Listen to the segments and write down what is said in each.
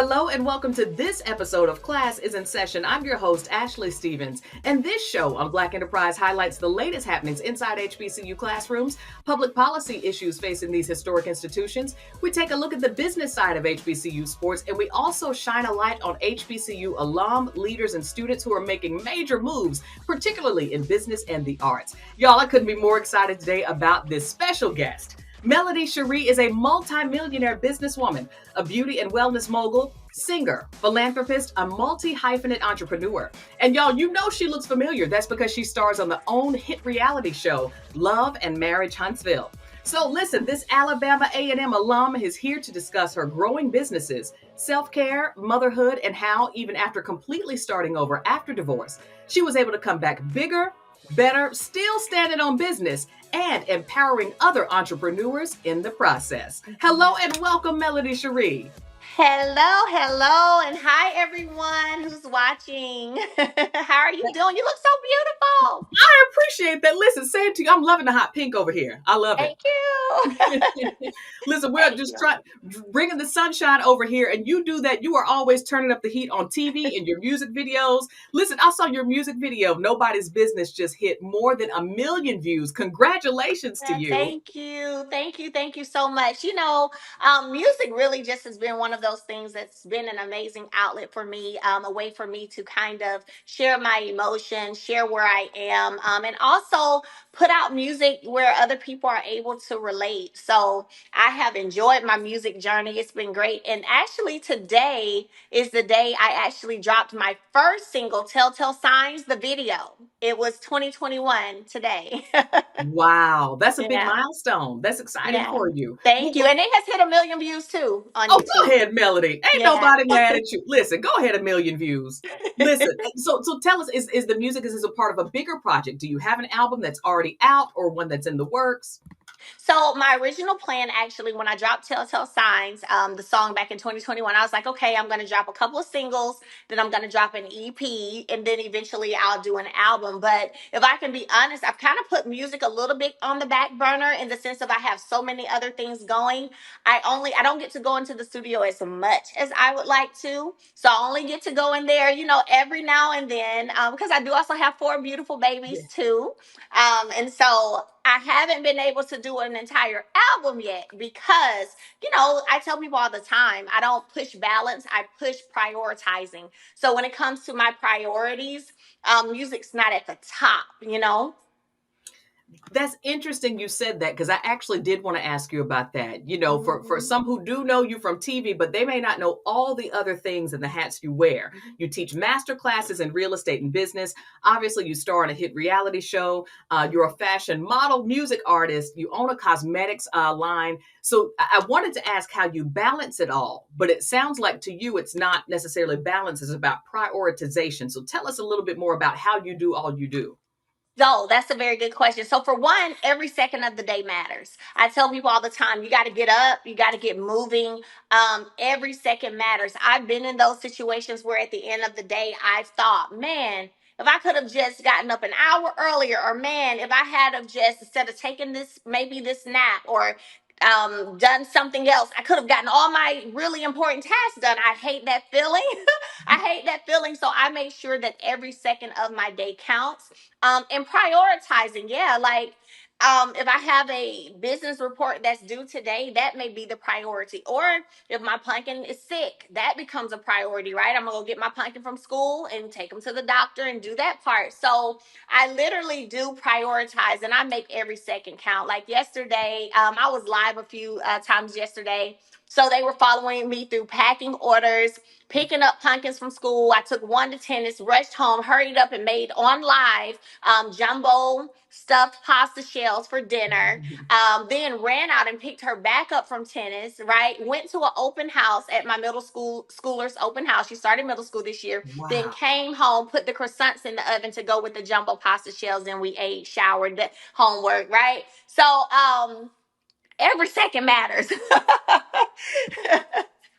Hello and welcome to this episode of Class is in Session. I'm your host, Ashley Stevens, and this show on Black Enterprise highlights the latest happenings inside HBCU classrooms, public policy issues facing these historic institutions. We take a look at the business side of HBCU sports, and we also shine a light on HBCU alum, leaders, and students who are making major moves, particularly in business and the arts. Y'all, I couldn't be more excited today about this special guest. Melody Shari is a multi-millionaire businesswoman, a beauty and wellness mogul, singer, philanthropist, a multi-hyphenate entrepreneur. And y'all, you know she looks familiar. That's because she stars on the own hit reality show, Love and Marriage Huntsville. So listen, this Alabama A&M alum is here to discuss her growing businesses, self-care, motherhood, and how, even after completely starting over after divorce, she was able to come back bigger, better, still standing on business, and empowering other entrepreneurs in the process. Hello and welcome, Melody Shari. Hello, and hi everyone who's watching. How are you doing? You look so beautiful. I appreciate that. Listen, same to you. I'm loving the hot pink over here. I love it. Thank you. Listen, we're Thank just you. trying bringing the sunshine over here, and you do that. You are always turning up the heat on TV and your music videos. Listen, I saw your music video, Nobody's Business, just hit more than 1 million views. Congratulations to you. Thank you so much. Music really just has been one of those things that's been an amazing outlet for me, a way for me to kind of share my emotions, share where I am, and also put out music where other people are able to relate. So I have enjoyed my music journey. It's been great. And actually, today is the day I actually dropped my first single, Telltale Signs, the video. It was 2021 today. Wow, that's a big Yeah. milestone. That's exciting Yeah. for you. Thank you. And it has hit 1 million views too on Oh, go YouTube. ahead, Melody. Ain't Yeah. nobody mad at you. Listen, go ahead, 1 million views. Listen, so tell us, is the music, is this a part of a bigger project? Do you have an album that's already out or one that's in the works? So my original plan, actually, when I dropped Telltale Signs, the song back in 2021, I was like, okay, I'm going to drop a couple of singles, then I'm going to drop an EP, and then eventually I'll do an album. But if I can be honest, I've kind of put music a little bit on the back burner in the sense of I have so many other things going. I don't get to go into the studio as much as I would like to. So I only get to go in there, every now and then, because I do also have 4 beautiful babies too. And so I haven't been able to do an entire album yet because, I tell people all the time, I don't push balance, I push prioritizing. So when it comes to my priorities, music's not at the top. That's interesting you said that because I actually did want to ask you about that. For Mhm. some who do know you from TV, but they may not know all the other things and the hats you wear. You teach master classes in real estate and business. Obviously, you star in a hit reality show. You're a fashion model, music artist. You own a cosmetics line. So I wanted to ask how you balance it all, but it sounds like to you it's not necessarily balance, it's about prioritization. So tell us a little bit more about how you do all you do. So that's a very good question. So for one, every second of the day matters. I tell people all the time, you got to get up, you got to get moving. Every second matters. I've been in those situations where at the end of the day, I've thought, man, if I could have just gotten up an hour earlier, or man, if I had have just instead of taking maybe this nap or done something else, I could have gotten all my really important tasks done. I hate that feeling. I hate that feeling. So I make sure that every second of my day counts. And prioritizing, yeah, like if I have a business report that's due today, that may be the priority. Or if my pumpkin is sick, that becomes a priority, right? I'm gonna go get my pumpkin from school and take him to the doctor and do that part. So I literally do prioritize, and I make every second count. Like yesterday, I was live a few times yesterday. So they were following me through packing orders, picking up pumpkins from school. I took one to tennis, rushed home, hurried up, and made on live jumbo stuffed pasta shells for dinner. Then ran out and picked her back up from tennis. Right, went to an open house at my middle schoolers open house. She started middle school this year. Then Wow. came home, put the croissants in the oven to go with the jumbo pasta shells. Then we ate, showered, did homework. Right, so every second matters. Yeah,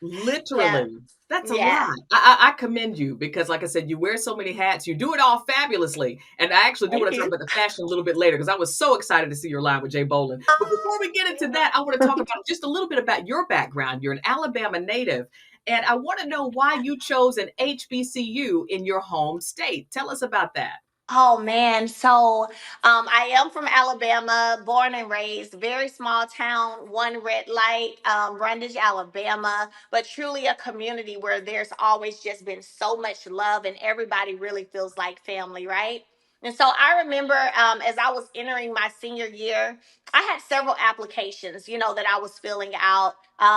Literally. That's a lot. yeah. I commend you because, like I said, you wear so many hats. You do it all fabulously. And I actually do Thank want to talk you. about the fashion a little bit later because I was so excited to see your line with Jay Bolin. But before we get into that, I want to talk about just a little bit about your background. You're an Alabama native. And I want to know why you chose an HBCU in your home state. Tell us about that. Oh man, so I am from Alabama, born and raised, very small town, one red light, Brundage, Alabama, but truly a community where there's always just been so much love and everybody really feels like family, right? And so I remember as I was entering my senior year, I had several applications, that I was filling out,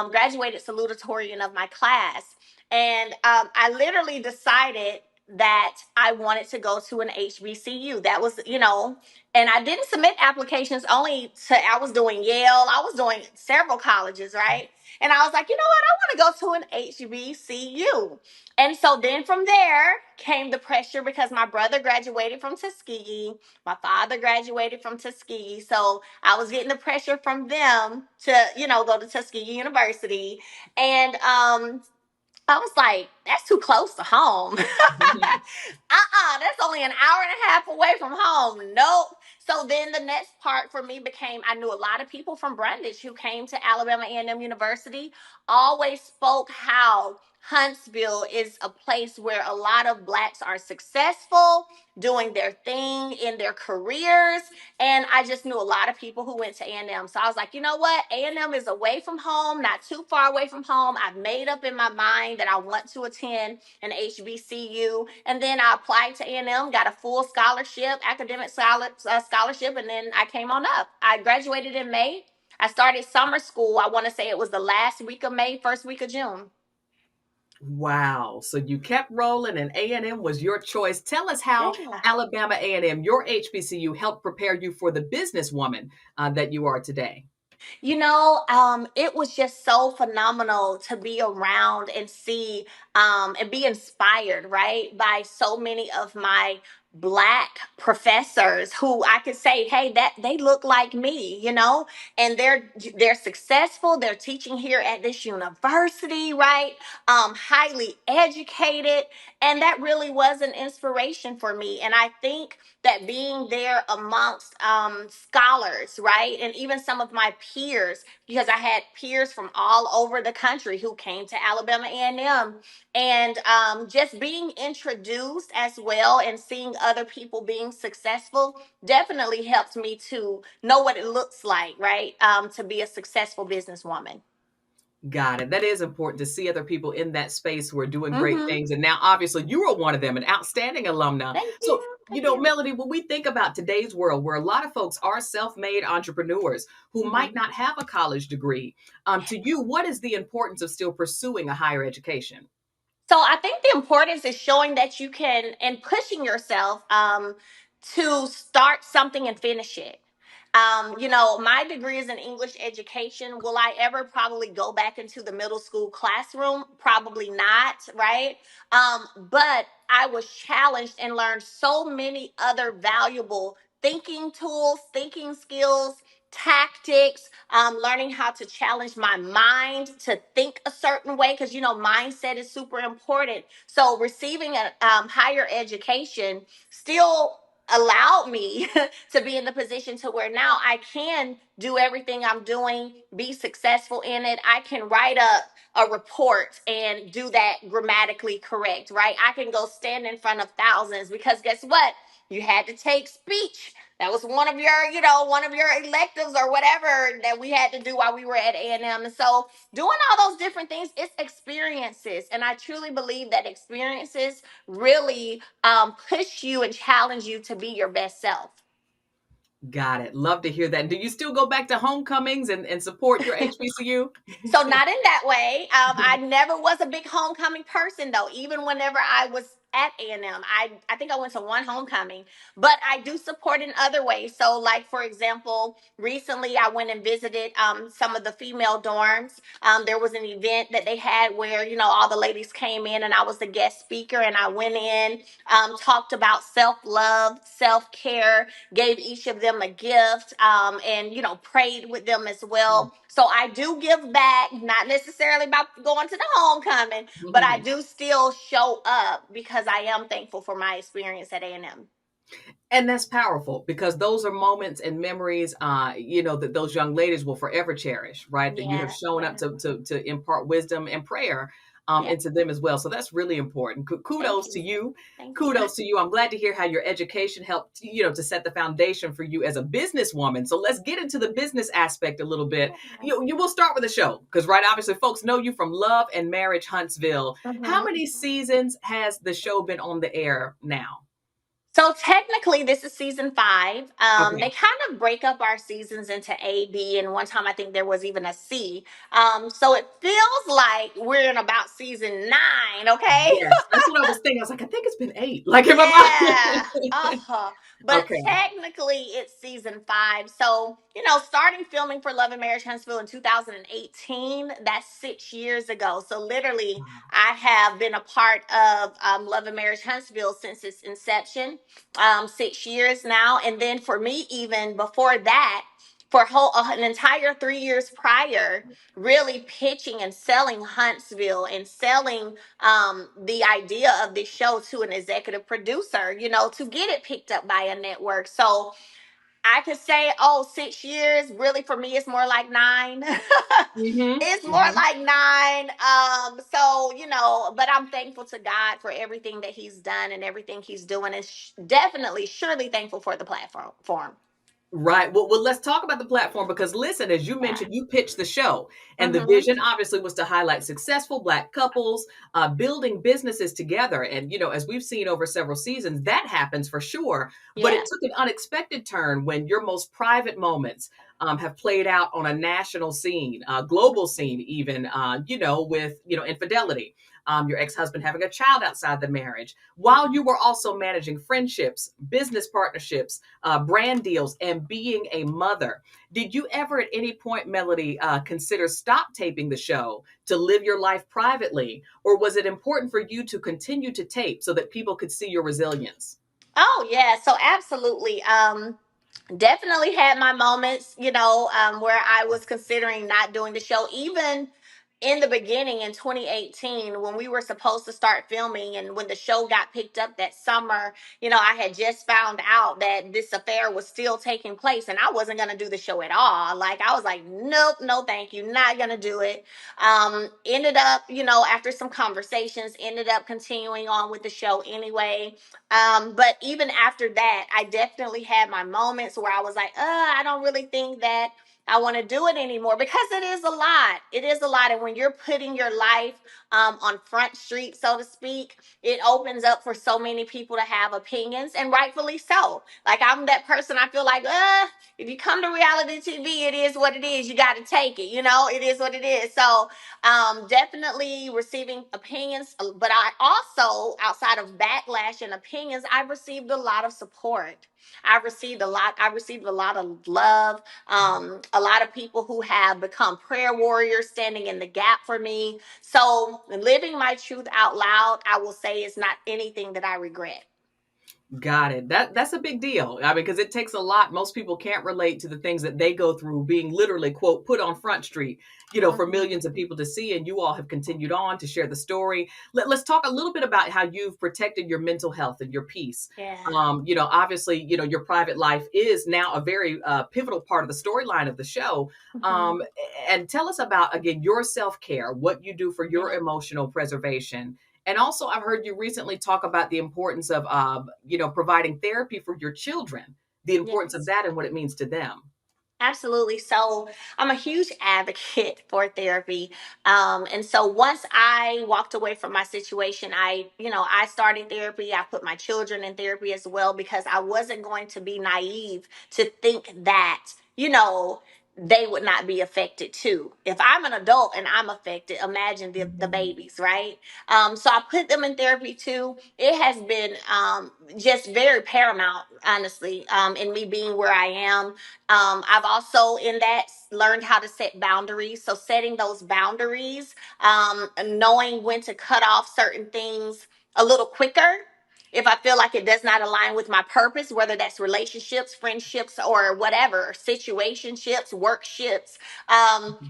graduated salutatorian of my class. And I literally decided that I wanted to go to an HBCU. That was, and I didn't submit applications only to, I was doing Yale, I was doing several colleges, right? And I was like, you know what? I want to go to an HBCU. And so then from there came the pressure because my brother graduated from Tuskegee, my father graduated from Tuskegee. So I was getting the pressure from them to, go to Tuskegee University. And I was like, that's too close to home. That's only an hour and a half away from home. Nope. So then the next part for me became I knew a lot of people from Brundage who came to Alabama A&M University, always spoke how Huntsville is a place where a lot of blacks are successful, doing their thing in their careers. And I just knew a lot of people who went to A&M. So I was like, you know what? A&M is away from home, not too far away from home. I've made up in my mind that I want to attend an HBCU. And then I applied to A&M, got a full scholarship, academic scholarship, and then I came on up. I graduated in May. I started summer school. I want to say it was the last week of May, first week of June. Wow. So you kept rolling and A&M was your choice. Tell us how Yeah. Alabama A&M, your HBCU, helped prepare you for the businesswoman that you are today. It was just so phenomenal to be around and see and be inspired, right, by so many of my black professors who I could say, hey, that they look like me, and they're successful. They're teaching here at this university, right? Highly educated, and that really was an inspiration for me. And I think that being there amongst scholars, right, and even some of my peers, because I had peers from all over the country who came to Alabama A&M, and just being introduced as well and seeing other people being successful definitely helped me to know what it looks like, right, to be a successful businesswoman. Got it. That is important to see other people in that space who are doing great Mm-hmm. things. And now, obviously, you are one of them, an outstanding alumna. Thank So, you. Thank you. Melody, when we think about today's world where a lot of folks are self made entrepreneurs who might Mm-hmm. not have a college degree, to you, what is the importance of still pursuing a higher education? So I think the importance is showing that you can and pushing yourself to start something and finish it. My degree is in English education. Will I ever probably go back into the middle school classroom? Probably not, right? But I was challenged and learned so many other valuable thinking tools, thinking skills, tactics, learning how to challenge my mind to think a certain way because mindset is super important. So receiving a higher education still allowed me to be in the position to where now I can do everything I'm doing, be successful in it. I can write up a report and do that grammatically correct, right? I can go stand in front of thousands because guess what? You had to take speech. That was one of your electives or whatever that we had to do while we were at A&M. And so doing all those different things, it's experiences. And I truly believe that experiences really push you and challenge you to be your best self. Got it. Love to hear that. Do you still go back to homecomings and support your HBCU? So not in that way. I never was a big homecoming person though. Even whenever I was at A&M, I think I went to one homecoming, but I do support in other ways. So like for example, recently I went and visited some of the female dorms. There was an event that they had where all the ladies came in and I was the guest speaker, and I went in, talked about self-love, self-care, gave each of them a gift, and prayed with them as well. So I do give back, not necessarily about going to the homecoming, but I do still show up because I am thankful for my experience at A&M. And that's powerful because those are moments and memories, that those young ladies will forever cherish, right? That you have Yeah, shown up yeah. to impart wisdom and prayer Yeah. into them as well. So that's really important. Thank Kudos to you. you. Thank you. Kudos to you. I'm glad to hear how your education helped, to set the foundation for you as a businesswoman. So let's get into the business aspect a little bit. You will start with the show because, right, obviously, folks know you from Love and Marriage Huntsville. How Mhm. many seasons has the show been on the air now? So technically, this is season 5. They Okay. kind of break up our seasons into A, B, and one time I think there was even a C. So it feels like we're in about season 9. Okay. Yes, that's what I was thinking. I was like, I think it's been 8. Like, if Yeah. I'm Uh-huh. But okay. technically it's season 5. So, starting filming for Love and Marriage Huntsville in 2018, that's 6 years ago. So literally I have been a part of Love and Marriage Huntsville since its inception, 6 years now. And then for me, even before that, for an entire 3 years prior, really pitching and selling Huntsville and selling the idea of this show to an executive producer, to get it picked up by a network. So I could say, oh, 6 years. Really, for me, it's more like 9. Hmm. It's more Hmm. like 9. So but I'm thankful to God for everything that He's done and everything He's doing, and definitely, surely thankful for the platform. Right. Well, let's talk about the platform because, listen, as you mentioned, you pitched the show, and the Mm-hmm. vision obviously was to highlight successful Black couples building businesses together. And, as we've seen over several seasons, that happens for sure. But it Yeah. took an unexpected turn when your most private moments have played out on a national scene, global scene, even, with, infidelity. Your ex-husband having a child outside the marriage, while you were also managing friendships, business partnerships, brand deals, and being a mother. Did you ever at any point, Melody, consider stop taping the show to live your life privately? Or was it important for you to continue to tape so that people could see your resilience? Oh yeah, so absolutely. Definitely had my moments, where I was considering not doing the show, even in the beginning in 2018 when we were supposed to start filming, and when the show got picked up that summer. I had just found out that this affair was still taking place, and I wasn't going to do the show at all. Like, I was like, nope, no thank you, not going to do it. Ended up, after some conversations, ended up continuing on with the show anyway. But even after that, I definitely had my moments where I was like, I don't really think that I want to do it anymore, because it is a lot. It is a lot. And when you're putting your life on Front Street, so to speak, it opens up for so many people to have opinions, and rightfully so. Like, I'm that person, I feel like, if you come to reality TV, it is what it is. You got to take it. It is what it is. So definitely receiving opinions, but I also, outside of backlash and opinions, I've received a lot of support. I received a lot of love. A lot of people who have become prayer warriors, standing in the gap for me. So living my truth out loud, I will say, is not anything that I regret. Got it. That's a big deal. I mean, because it takes a lot. Most people can't relate to the things that they go through being literally, quote, put on Front Street, for Mhm. millions of people to see. And you all have continued on to share the story. Let's talk a little bit about how you've protected your mental health and your peace. Yeah. Obviously, your private life is now a very pivotal part of the storyline of the show. Mhm. Um, and tell us about, again, your self care, what you do for your Yeah. emotional preservation, and also, I've heard you recently talk about the importance of, providing therapy for your children, the importance of Yes. that and what it means to them. Absolutely. So I'm a huge advocate for therapy. And so once I walked away from my situation, I started therapy. I put my children in therapy as well, because I wasn't going to be naive to think that, they would not be affected too. If I'm an adult and I'm affected, imagine the babies, right? So I put them in therapy too. It has been just very paramount, honestly, in me being where I am. I've also, in that, learned how to set boundaries. So setting those boundaries, knowing when to cut off certain things a little quicker if I feel like it does not align with my purpose, whether that's relationships, friendships, or whatever, situationships, workships.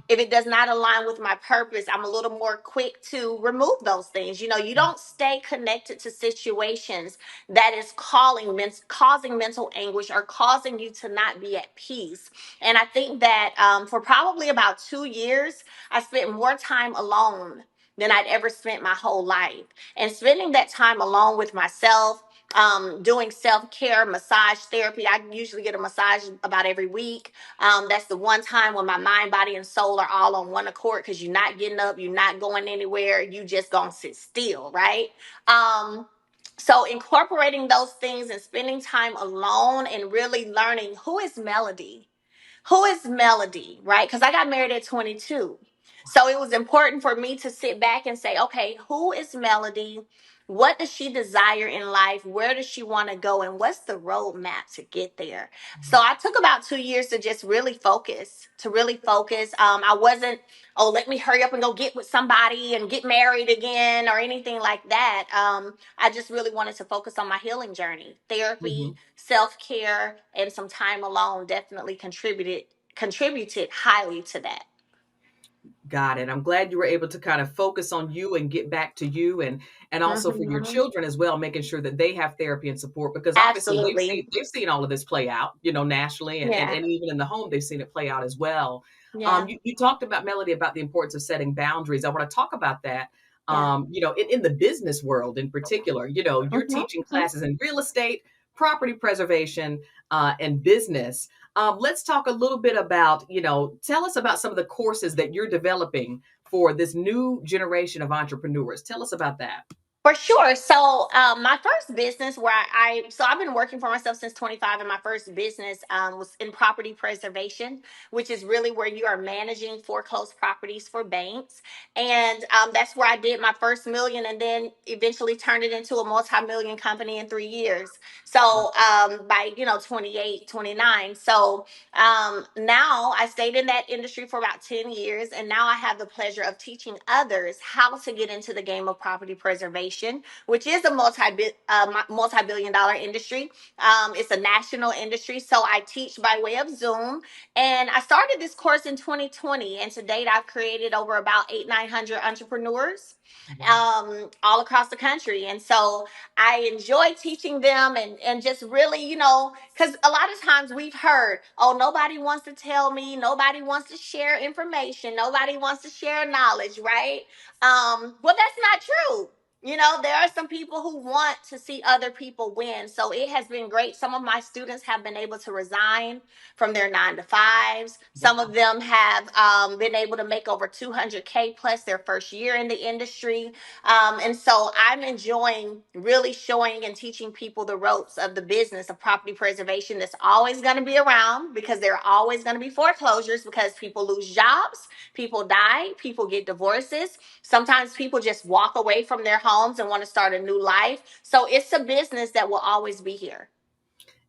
If it does not align with my purpose, I'm a little more quick to remove those things. You don't stay connected to situations that is causing mental anguish or causing you to not be at peace. And I think that for probably about 2 years, I spent more time alone than I'd ever spent my whole life. And spending that time alone with myself, doing self-care, massage therapy. I usually get a massage about every week. That's the one time when my mind, body, and soul are all on one accord, because you're not getting up, you're not going anywhere, you just gonna sit still, right? So incorporating those things and spending time alone and really learning who is Melody, right? Because I got married at 22. So it was important for me to sit back and say, okay, who is Melody? What does she desire in life? Where does she want to go? And what's the roadmap to get there? So I took about 2 years to just really focus, I wasn't, oh, let me hurry up and go get with somebody and get married again or anything like that. I just really wanted to focus on my healing journey. Mhm. Therapy, self-care, and some time alone definitely contributed highly to that. Got it. I'm glad you were able to kind of focus on you and get back to you, and also for your Hmm. children as well, making sure that they have therapy and support, because obviously Absolutely. they've seen all of this play out, nationally, Yeah. and even in the home they've seen it play out as well. Yeah. You talked about, Melody, about the importance of setting boundaries. I want to talk about that. Yeah. In the business world in particular, you're teaching Hmm. classes in real estate, property preservation, and business. Let's talk a little bit about, tell us about some of the courses that you're developing for this new generation of entrepreneurs. Tell us about that. For sure. So, my first business where so I've been working for myself since 25, and my first business was in property preservation, which is really where you are managing foreclosed properties for banks. And that's where I did my first million, and then eventually turned it into a multi-million company in 3 years. So, by, 28, 29. So, now I stayed in that industry for about 10 years, and now I have the pleasure of teaching others how to get into the game of property preservation, which is a multi-billion dollar industry. It's a national industry. So I teach by way of Zoom, and I started this course in 2020, and to date I've created over about 900 entrepreneurs Wow. all across the country. And so I enjoy teaching them, and just really, because a lot of times we've heard, oh, nobody wants to tell me, nobody wants to share information, nobody wants to share knowledge, right? Well, that's not true. There are some people who want to see other people win. So it has been great. Some of my students have been able to resign from their 9 to 5s. Some of Wow. them have been able to make over 200K plus their first year in the industry. And so I'm enjoying really showing and teaching people the ropes of the business of property preservation that's always going to be around, because there are always going to be foreclosures, because people lose jobs, people die, people get divorces. Sometimes people just walk away from their homes and want to start a new life. So it's a business that will always be here.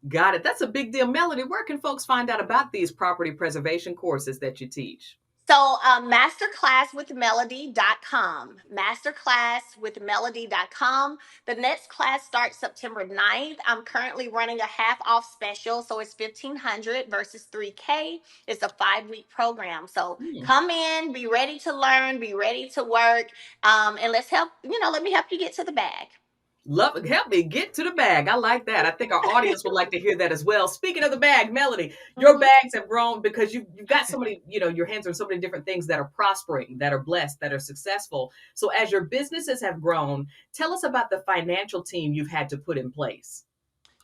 Got it. That's a big deal. Melody, where can folks find out about these property preservation courses that you teach? So, masterclasswithmelody.com. Masterclasswithmelody.com. The next class starts September 9th. I'm currently running a half off special. So it's 1,500 versus 3K. It's a 5-week program. So Hmm. come in, be ready to learn, be ready to work. And let me help you get to the bag. Love, help me get to the bag. I like that. I think our audience would like to hear that as well. Speaking of the bag, Melody, your Mhm. bags have grown because you've got so many, your hands are on so many different things that are prospering, that are blessed, that are successful. So as your businesses have grown, tell us about the financial team you've had to put in place.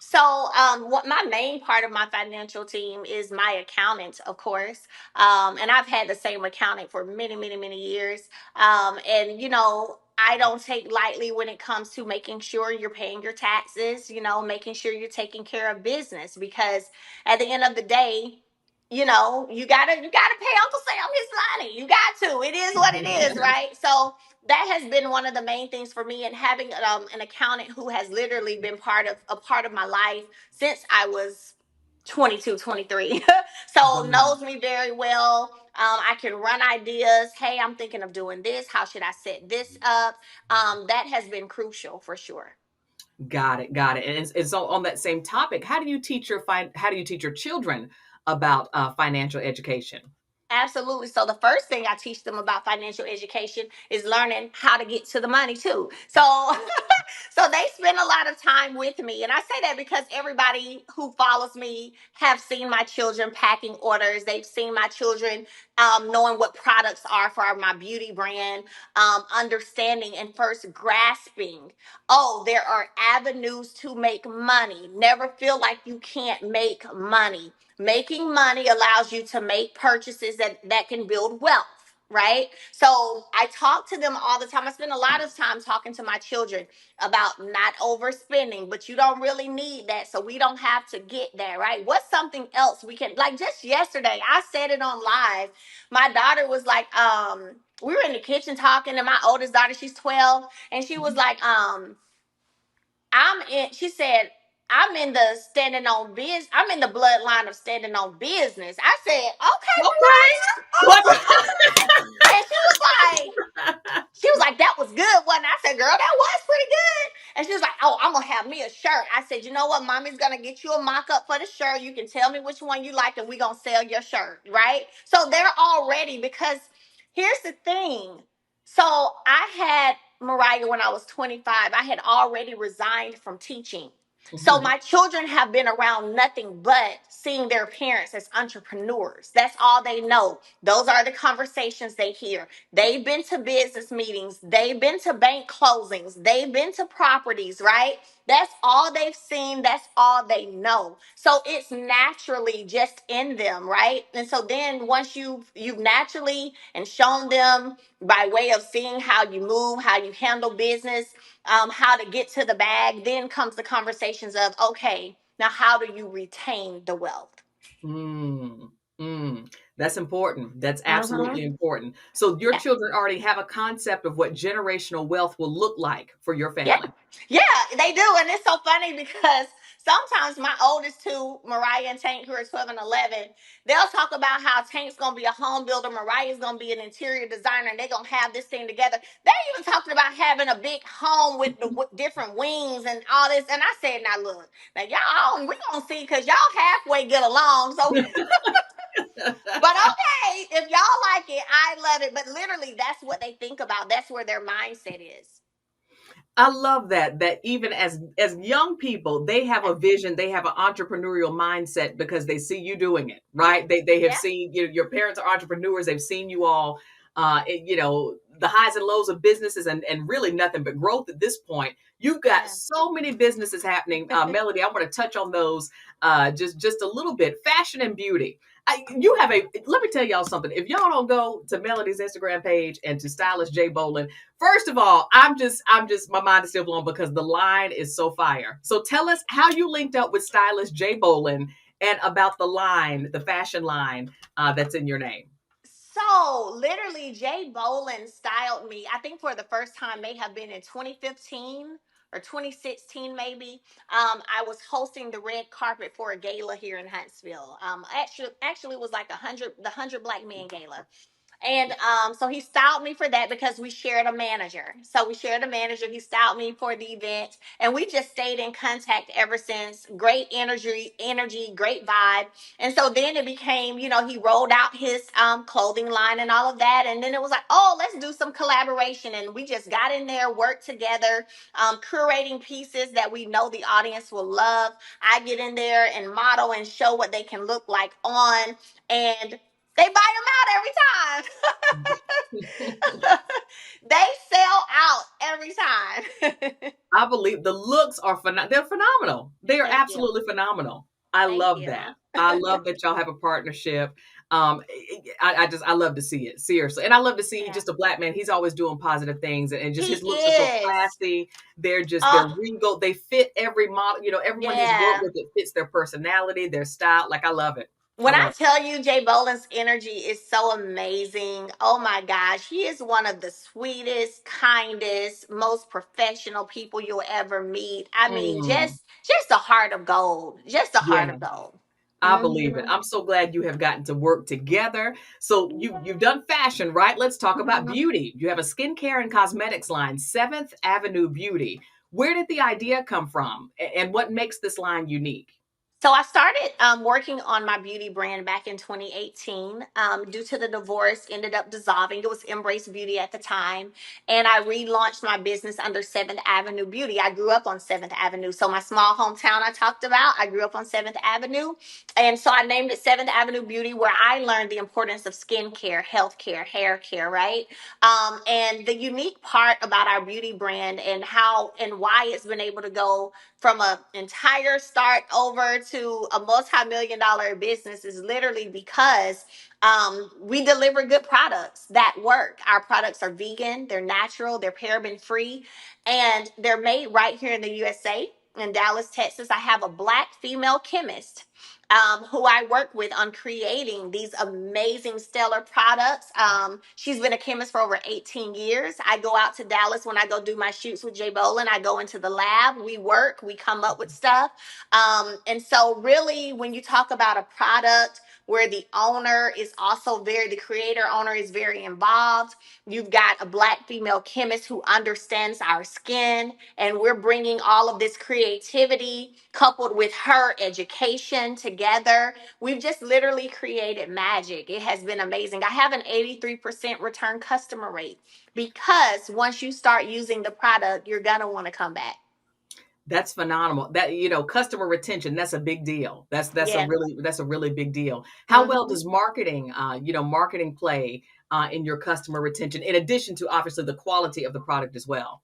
So, what my main part of my financial team is my accountant, of course, and I've had the same accountant for many, many, many years. And I don't take lightly when it comes to making sure you're paying your taxes. Making sure you're taking care of business, because at the end of the day, you gotta pay Uncle Sam his money. You got to. It is what it is, right? So that has been one of the main things for me, and having an accountant who has literally been part of my life since I was 22, 23. So Wow. knows me very well. I can run ideas. Hey, I'm thinking of doing this, how should I set this up? That has been crucial for sure. Got it. Got it. And so on that same topic, how do you teach your children about financial education? Absolutely. So the first thing I teach them about financial education is learning how to get to the money too. So so they spend a lot of time with me, and I say that because everybody who follows me have seen my children packing orders. They've seen my children knowing what products are for my beauty brand, understanding and first grasping, oh, there are avenues to make money. Never feel like you can't make money. Making money allows you to make purchases that can build wealth, right? So I talk to them all the time. I spend a lot of time talking to my children about not overspending, but you don't really need that. So we don't have to get there, right? What's something else we can, like just yesterday, I said it on live. My daughter was like, we were in the kitchen talking, and my oldest daughter, she's 12, and she was like, she said, I'm in the standing on business. I'm in the bloodline of standing on business. I said, okay, Okay. What? Mariah. And she was like, that was good, wasn't it? I said, girl, that was pretty good. And she was like, oh, I'm going to have me a shirt. I said, you know what? Mommy's going to get you a mock-up for the shirt. You can tell me which one you like, and we're going to sell your shirt, right? So they're all ready, because here's the thing. So I had Mariah when I was 25. I had already resigned from teaching. So Mhm. my children have been around nothing but seeing their parents as entrepreneurs. That's all they know. Those are the conversations they hear. They've been to business meetings. They've been to bank closings. They've been to properties, right? That's all they've seen. That's all they know. So it's naturally just in them, right? And so then once you've naturally and shown them by way of seeing how you move, how you handle business, how to get to the bag, then comes the conversations of, okay, now how do you retain the wealth? Mm, That's important. That's Mm-hmm. absolutely important. So your Yeah. children already have a concept of what generational wealth will look like for your Yeah. family. Yeah, they do. And it's so funny because sometimes my oldest two, Mariah and Tank, who are 12 and 11, they'll talk about how Tank's going to be a home builder, Mariah's going to be an interior designer, and they're going to have this thing together. They even talking about having a big home with the different wings and all this. And I said, now look, now y'all, we going to see, because y'all halfway get along. So, but okay, if y'all like it, I love it. But literally, that's what they think about. That's where their mindset is. I love that even as young people, they have a vision, they have an entrepreneurial mindset because they see you doing it, right? They have Yeah. seen your parents are entrepreneurs. They've seen you all, the highs and lows of businesses, and really nothing but growth at this point. You've got Yeah. so many businesses happening. Melody, I want to touch on those just a little bit. Fashion and beauty. Let me tell y'all something. If y'all don't go to Melody's Instagram page and to Stylist J Bolin, first of all, my mind is still blown because the line is so fire. So tell us how you linked up with Stylist J Bolin and about the line, the fashion line that's in your name. So literally, Jay Bolin styled me. I think for the first time may have been in 2015 or 2016, maybe. I was hosting the red carpet for a gala here in Huntsville. Actually, it was like the 100 Black Men Gala. And so he styled me for that because we shared a manager. So we shared a manager. He styled me for the event, and we just stayed in contact ever since. Great energy, great vibe. And so then it became, he rolled out his clothing line and all of that. And then it was like, oh, let's do some collaboration. And we just got in there, worked together, curating pieces that we know the audience will love. I get in there and model and show what they can look like on. And they buy them out every time. They sell out every time. I believe the looks are they're phenomenal. They are Thank you. absolutely phenomenal. I Thank love you. that. I love that y'all have a partnership. I love to see it, seriously. And I love to see Yeah. just a Black man. He's always doing positive things, and just He his looks are so is. classy. They're Oh, regal. They fit every model. Everyone he's worked yeah. with, it fits their personality, their style. Like, I love it. I When I love it. tell you Jay Boland's energy is so amazing, oh my gosh, he is one of the sweetest, kindest, most professional people you'll ever meet. I mean, Mm, just a heart of gold, just a heart yeah. of gold. I believe it. Mm-hmm. I'm so glad you have gotten to work together. So you've done fashion, right? Let's talk about Mhm. beauty. You have a skincare and cosmetics line, Seventh Avenue Beauty. Where did the idea come from, and what makes this line unique? So I started working on my beauty brand back in 2018. Due to the divorce, ended up dissolving. It was Embrace Beauty at the time, and I relaunched my business under Seventh Avenue Beauty. I grew up on Seventh Avenue, so my small hometown I talked about. I grew up on Seventh Avenue, and so I named it Seventh Avenue Beauty, where I learned the importance of skincare, health care, hair care, right? And the unique part about our beauty brand and how and why it's been able to go from an entire start over to a multi-million-dollar business is literally because we deliver good products that work. Our products are vegan, they're natural, they're paraben free, and they're made right here in the USA. In Dallas, Texas, I have a Black female chemist who I work with on creating these amazing stellar products. She's been a chemist for over 18 years. I go out to Dallas when I go do my shoots with Jay Bolin. I go into the lab, we work, we come up with stuff. And so, really, when you talk about a product where the owner is also the creator owner is very involved, you've got a Black female chemist who understands our skin, and we're bringing all of this creativity coupled with her education together. We've just literally created magic. It has been amazing. I have an 83% return customer rate because once you start using the product, you're going to want to come back. That's phenomenal. That, customer retention, that's a big deal. Yeah. That's a really big deal. How well Mhm. does marketing play in your customer retention, in addition to obviously the quality of the product as well?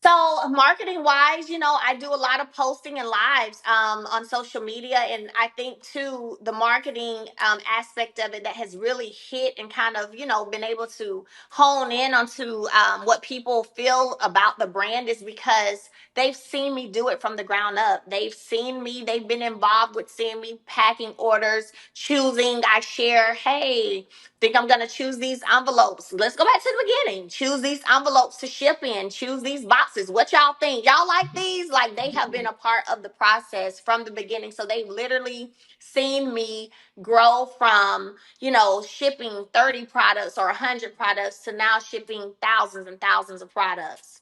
So marketing wise, I do a lot of posting and lives on social media, and I think too the marketing aspect of it that has really hit and kind of been able to hone in onto what people feel about the brand is because they've seen me do it from the ground up. They've been involved with seeing me packing orders, choosing. I share, hey, think I'm gonna choose these envelopes. Let's go back to the beginning. Choose these envelopes to ship in. Choose these boxes. What y'all think? Y'all like these? Like they have been a part of the process from the beginning. So they've literally seen me grow from, shipping 30 products or 100 products to now shipping thousands and thousands of products.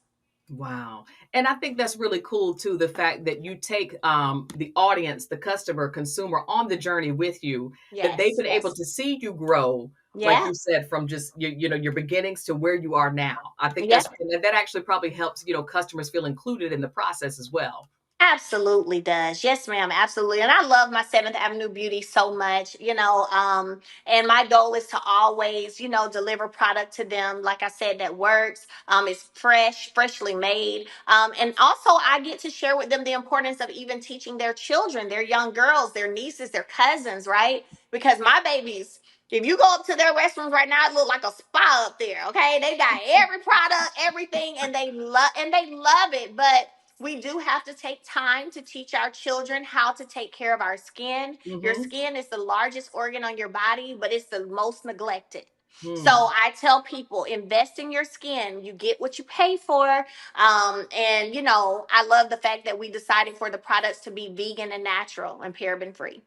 Wow. And I think that's really cool too, the fact that you take the audience, the customer, consumer on the journey with you, that they've Yes, been able yes. to see you grow, like Yeah, you said, from just your beginnings to where you are now. I think yeah. that actually probably helps, customers feel included in the process as well. Absolutely does. Yes, ma'am. Absolutely. And I love my Seventh Avenue Beauty so much, and my goal is to always, deliver product to them, like I said, that works. It's freshly made. And also I get to share with them the importance of even teaching their children, their young girls, their nieces, their cousins, right? Because my babies, if you go up to their restrooms right now, it look like a spa up there. Okay. They got every product, everything, and they love it. But we do have to take time to teach our children how to take care of our skin. Your Mm-hmm. skin is the largest organ on your body, but it's the most neglected. So Hmm. I tell people, invest in your skin. You get what you pay for. And I love the fact that we decided for the products to be vegan and natural and paraben free.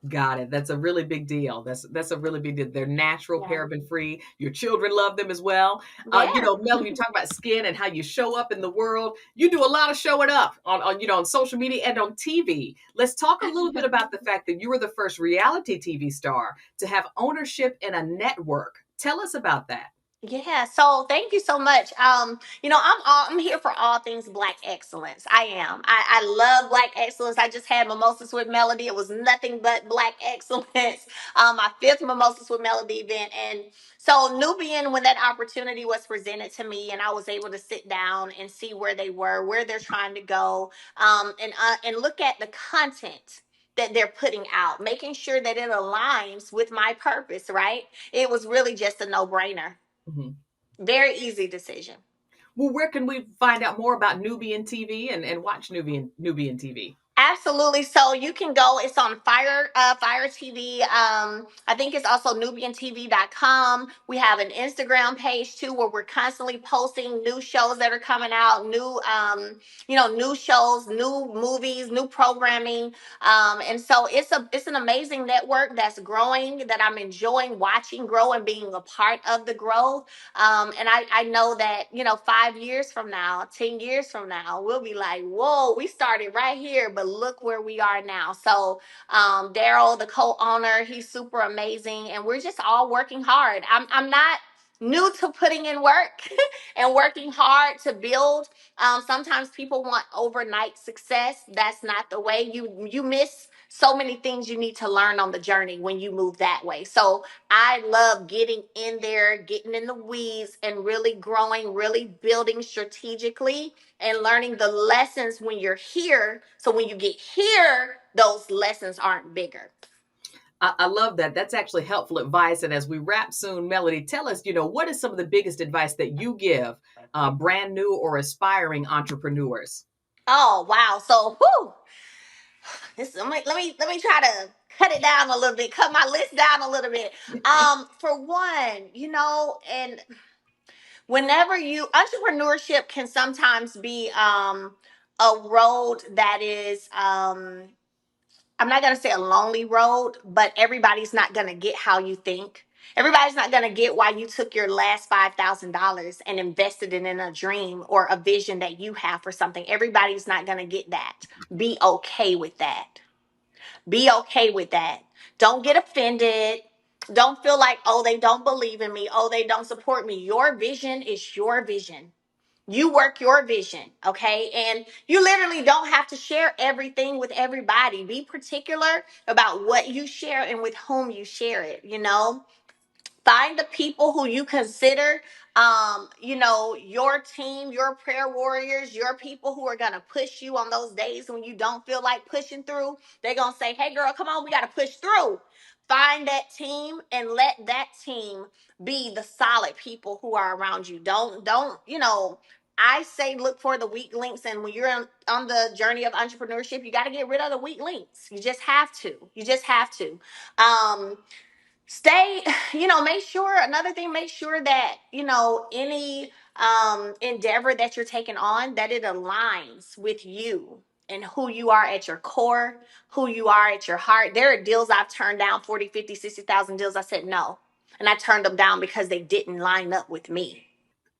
Got it. That's a really big deal. That's a really big deal. They're natural, Yeah. paraben free. Your children love them as well. Yeah. Mel, you talk about skin and how you show up in the world. You do a lot of showing up on social media and on TV. Let's talk a little bit about the fact that you were the first reality TV star to have ownership in a network. Tell us about that. Yeah, so thank you so much. I'm here for all things Black excellence. I am. I love Black excellence. I just had Mimosas with Melody. It was nothing but Black excellence. My fifth Mimosas with Melody event, and so Nubian, when that opportunity was presented to me, and I was able to sit down and see where they were, where they're trying to go, and look at the content that they're putting out, making sure that it aligns with my purpose. Right? It was really just a no brainer. Mhm. Very easy decision. Well, where can we find out more about Nubian TV and watch Nubian TV? Absolutely. So you can go, it's on Fire TV. I think it's also nubiantv.com. We have an Instagram page too where we're constantly posting new shows that are coming out, new shows, new movies, new programming. And so it's an amazing network that's growing that I'm enjoying watching grow and being a part of the growth. And I know that, 5 years from now, 10 years from now, we'll be like, whoa, we started right here, but look where we are now. So Daryl, the co-owner, he's super amazing, and we're just all working hard. I'm not new to putting in work and working hard to build. Sometimes people want overnight success. That's not the way. You miss so many things you need to learn on the journey when you move that way. So I love getting in there, getting in the weeds, and really growing, really building strategically and learning the lessons when you're here. So when you get here, those lessons aren't bigger. I love that. That's actually helpful advice. And as we wrap soon, Melody, tell us, what is some of the biggest advice that you give brand new or aspiring entrepreneurs? Oh wow! So, let me try to cut it down a little bit, cut my list down a little bit. For one, and whenever you entrepreneurship can sometimes be a road that is I'm not going to say a lonely road, but everybody's not going to get how you think. Everybody's not going to get why you took your last $5,000 and invested it in a dream or a vision that you have for something. Everybody's not going to get that. Be okay with that. Be okay with that. Don't get offended. Don't feel like, oh, they don't believe in me. Oh, they don't support me. Your vision is your vision. You work your vision, okay? And you literally don't have to share everything with everybody. Be particular about what you share and with whom you share it. Find the people who you consider your team, your prayer warriors, your people who are gonna push you on those days when you don't feel like pushing through. They're gonna say, hey girl, come on, we gotta push through. Find that team and let that team be the solid people who are around you. Don't I say look for the weak links, and when you're on the journey of entrepreneurship, you got to get rid of the weak links. You just have to. You just have to. Stay, make sure, another thing, make sure that any endeavor that you're taking on, that it aligns with you and who you are at your core, who you are at your heart. There are deals I've turned down, 40, 50, 60,000 deals. I said no, and I turned them down because they didn't line up with me.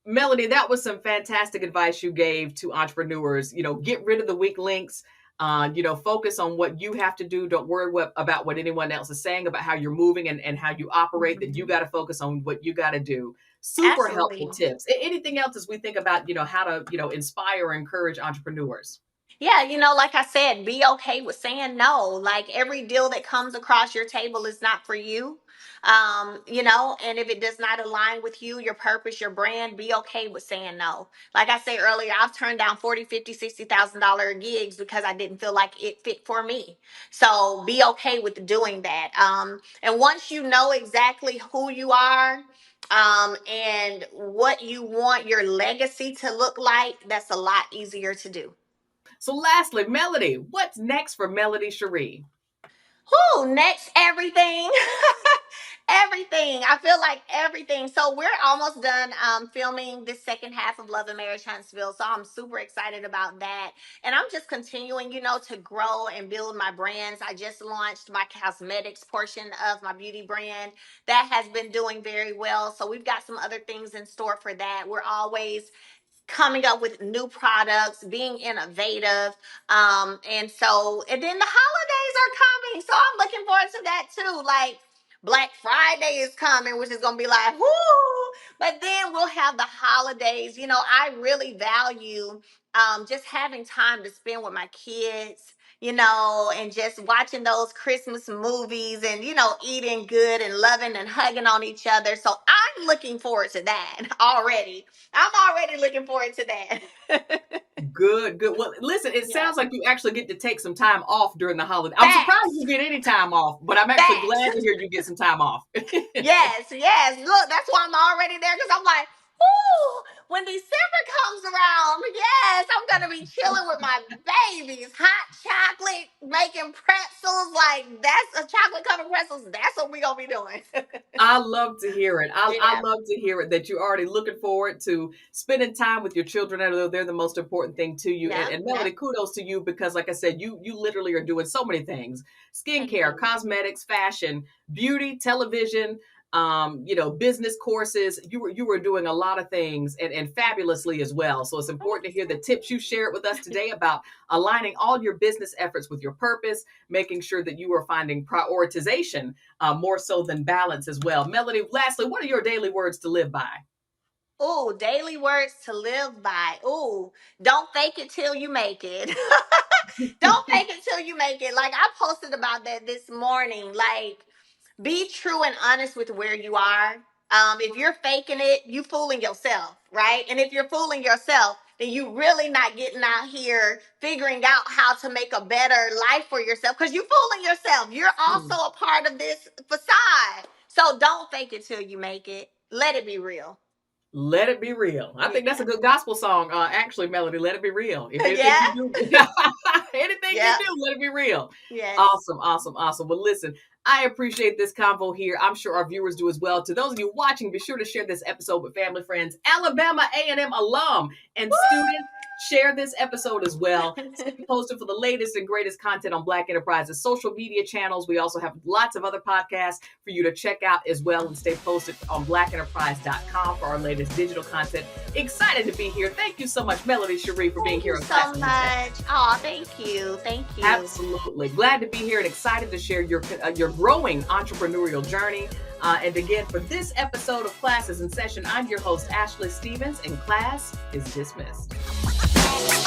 Melody, that was some fantastic advice you gave to entrepreneurs. Get rid of the weak links. Focus on what you have to do. Don't worry about what anyone else is saying about how you're moving and how you operate. That you got to focus on what you got to do. Super helpful Absolutely. tips. Anything else as we think about, how to, inspire or encourage entrepreneurs? Yeah, like I said, be okay with saying no. Like every deal that comes across your table is not for you. And if it does not align with you, your purpose, your brand, be okay with saying no. Like I said earlier, I've turned down 40, 50, $60,000 gigs because I didn't feel like it fit for me. So be okay with doing that. And once you know exactly who you are, and what you want your legacy to look like, that's a lot easier to do. So lastly, Melody, what's next for Melody Shari? Who next? Everything. Everything. I feel like everything. So we're almost done filming this second half of Love and Marriage Huntsville. So I'm super excited about that. And I'm just continuing, to grow and build my brands. I just launched my cosmetics portion of my beauty brand. That has been doing very well. So we've got some other things in store for that. We're always coming up with new products, being innovative. And then the holidays are coming. So I'm looking forward to that too. Like Black Friday is coming, which is going to be like, whoo. But then we'll have the holidays. I really value just having time to spend with my kids, and just watching those Christmas movies and, eating good and loving and hugging on each other. So I'm looking forward to that already. I'm already looking forward to that. Good, good. Well, listen, it Yeah. sounds like you actually get to take some time off during the holiday. I'm surprised Facts. you get any time off, but I'm actually glad to Facts. hear you get some time off. Yes, yes. Look, that's why I'm already there because I'm like, ooh, when December comes around, yes, I'm gonna be chilling with my babies, hot chocolate, making pretzels. Like that's a chocolate covered pretzels. That's what we gonna be doing. I love to hear it. I Yeah, love to hear it that you're already looking forward to spending time with your children. I know they're the most important thing to you. And, yeah, and yeah. Melody, kudos to you because, like I said, you literally are doing so many things: Thank skincare, you. cosmetics, fashion, beauty, television. business courses. You were doing a lot of things and fabulously as well. So it's important to hear the tips you shared with us today about aligning all your business efforts with your purpose, making sure that you are finding prioritization more so than balance as well. Melody, lastly, what are your daily words to live by? Ooh, daily words to live by. Ooh, don't fake it till you make it. Don't fake it till you make it. Like I posted about that this morning. Like, be true and honest with where you are. If you're faking it, you fooling yourself, right? And if you're fooling yourself, then you really not getting out here figuring out how to make a better life for yourself because you fooling yourself. You're also a part of this facade. So don't fake it till you make it. Let it be real. Let it be real. I think that's Yeah. a good gospel song. Actually, Melody, let it be real. If anything Yeah. you do, anything you Yeah. do, let it be real. Yes. Awesome, awesome, awesome. Well, listen, I appreciate this convo here. I'm sure our viewers do as well. To those of you watching, be sure to share this episode with family, friends, Alabama A&M alum and students. Share this episode as well. Stay posted for the latest and greatest content on Black Enterprise's social media channels. We also have lots of other podcasts for you to check out as well, and stay posted on blackenterprise.com for our latest digital content. Excited to be here. Thank you so much, Melody Shari, for being here on Thank you so much. Oh, thank you. Thank you. Absolutely. Glad to be here and excited to share your growing entrepreneurial journey. And again, for this episode of Class is in Session, I'm your host, Ashley Stevens, and class is dismissed.